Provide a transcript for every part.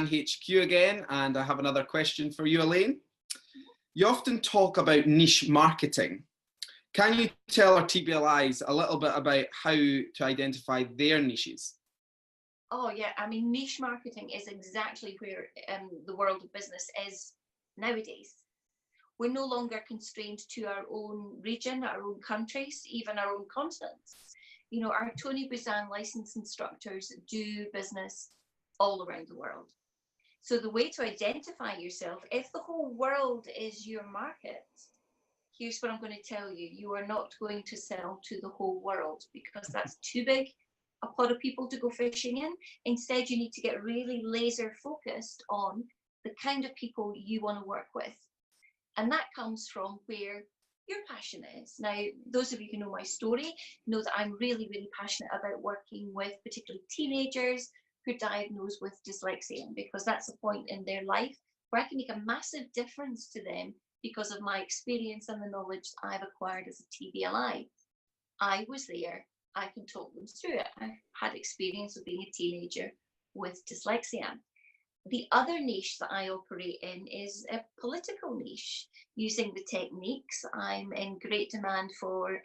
Plan HQ again, and I have another question for you, Elaine. You often talk about niche marketing. Can you tell our TBLIs a little bit about how to identify their niches? Oh yeah, I mean, niche marketing is exactly where the world of business is nowadays. We're no longer constrained to our own region, our own countries, even our own continents. You know, our Tony Buzan licensed instructors do business all around the world. So the way to identify yourself, if the whole world is your market, here's what I'm going to tell you. You are not going to sell to the whole world because that's too big a pot of people to go fishing in. Instead, you need to get really laser focused on the kind of people you want to work with. And that comes from where your passion is. Now, those of you who know my story know that I'm really, really passionate about working with particularly teenagers who are diagnosed with dyslexia, because that's a point in their life where I can make a massive difference to them because of my experience and the knowledge I've acquired as a TBLI. I was there. I can talk them through it. I had experience of being a teenager with dyslexia. The other niche that I operate in is a political niche. Using the techniques, I'm in great demand for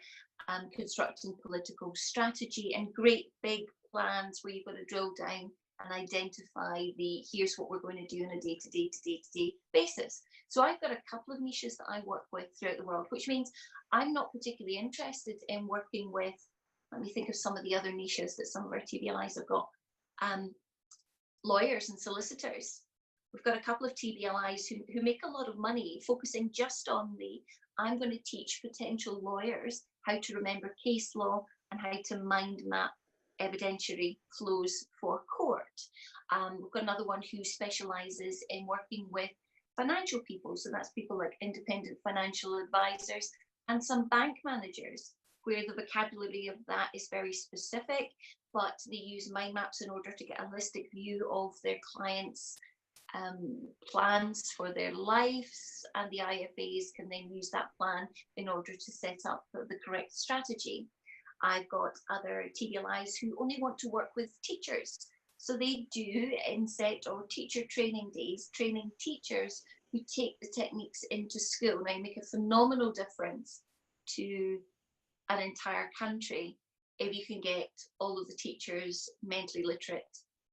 constructing political strategy and great big plans where you've got to drill down and identify here's what we're going to do on a day-to-day basis. So I've got a couple of niches that I work with throughout the world, which means I'm not particularly interested in working with, let me think of some of the other niches that some of our TBLIs have got. Lawyers and solicitors. We've got a couple of TBLIs who make a lot of money focusing just on I'm going to teach potential lawyers how to remember case law and how to mind map evidentiary flows for court. We've got another one who specialises in working with financial people. So that's people like independent financial advisors and some bank managers, where the vocabulary of that is very specific, but they use mind maps in order to get a holistic view of their clients' plans for their lives, and the IFAs can then use that plan in order to set up the correct strategy. I've got other TBLIs who only want to work with teachers. So they do inset or teacher training days, training teachers who take the techniques into school. Now, make a phenomenal difference to an entire country if you can get all of the teachers mentally literate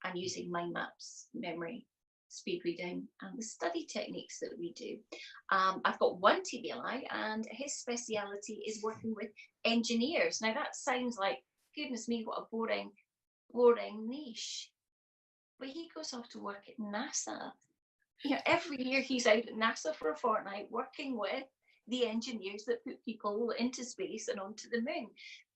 and using mind maps, memory, speed reading, and the study techniques that we do. I've got one TBLI and his speciality is working with engineers. Now that sounds like, goodness me, what a boring niche. But he goes off to work at NASA. You know, every year he's out at NASA for a fortnight working with the engineers that put people into space and onto the moon.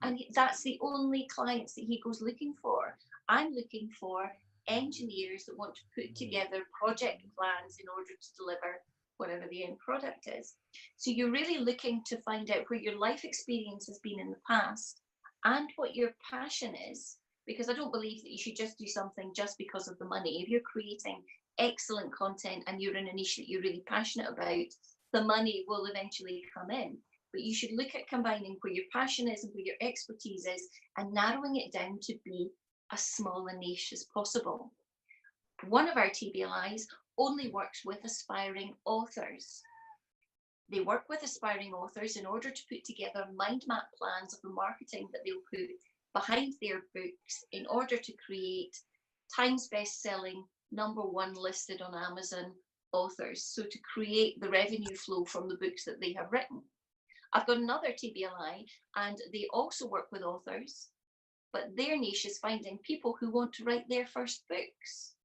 And that's the only clients that he goes looking for. I'm looking for engineers that want to put together project plans in order to deliver whatever the end product is. So you're really looking to find out where your life experience has been in the past and what your passion is, because I don't believe that you should just do something just because of the money. If you're creating excellent content and you're in a niche that you're really passionate about, the money will eventually come in. But you should look at combining where your passion is and where your expertise is and narrowing it down to be as small a niche as possible. One of our TBLIs only works with aspiring authors. They work with aspiring authors in order to put together mind map plans of the marketing that they'll put behind their books in order to create Times best-selling, #1 listed on Amazon authors, so to create the revenue flow from the books that they have written. I've got another TBLI and they also work with authors, but their niche is finding people who want to write their first books,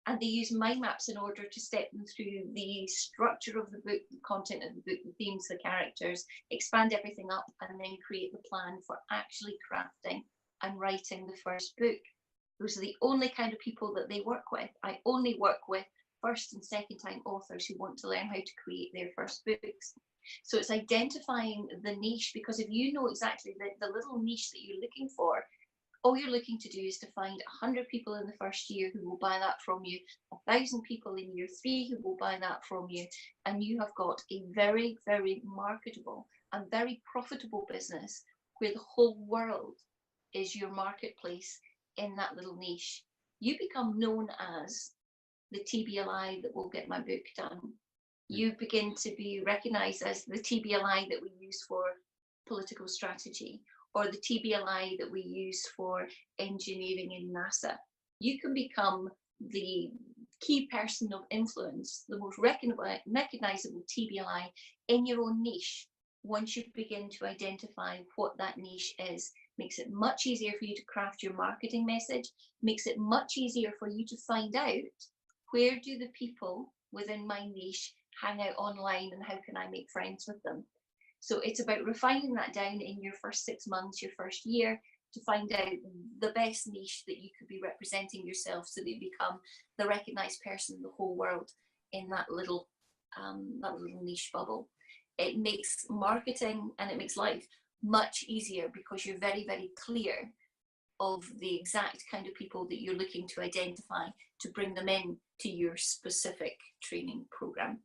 and they use mind maps in order to step them through the structure of the book, the content of the book, the themes, the characters, expand everything up, and then create the plan for actually crafting and writing the first book. Those are the only kind of people that they work with. I only work with first and second time authors who want to learn how to create their first books. So it's identifying the niche, because if you know exactly the little niche that you're looking for, all you're looking to do is to find 100 people in the first year who will buy that from you, 1,000 people in year 3 who will buy that from you, and you have got a very, very marketable and very profitable business where the whole world is your marketplace in that little niche. You become known as the TBLI that will get my book done. You begin to be recognized as the TBLI that we use for political strategy, or the TBLI that we use for engineering in NASA. You can become the key person of influence, the most recognizable TBLI in your own niche. Once you begin to identify what that niche is, makes it much easier for you to craft your marketing message, makes it much easier for you to find out where do the people within my niche hang out online and how can I make friends with them. So it's about refining that down in your first 6 months, your first year, to find out the best niche that you could be representing yourself so that you become the recognized person in the whole world in that little niche bubble. It makes marketing and it makes life much easier because you're very, very clear of the exact kind of people that you're looking to identify to bring them in to your specific training program.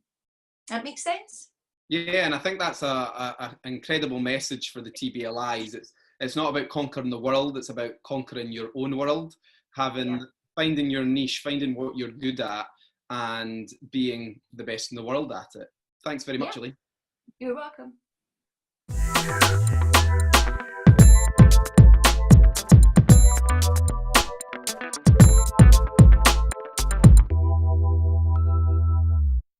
That makes sense? Yeah, and I think that's an incredible message for the TBLIs. It's not about conquering the world, it's about conquering your own world, finding your niche, finding what you're good at, and being the best in the world at it. Thanks very much, Elaine. You're welcome.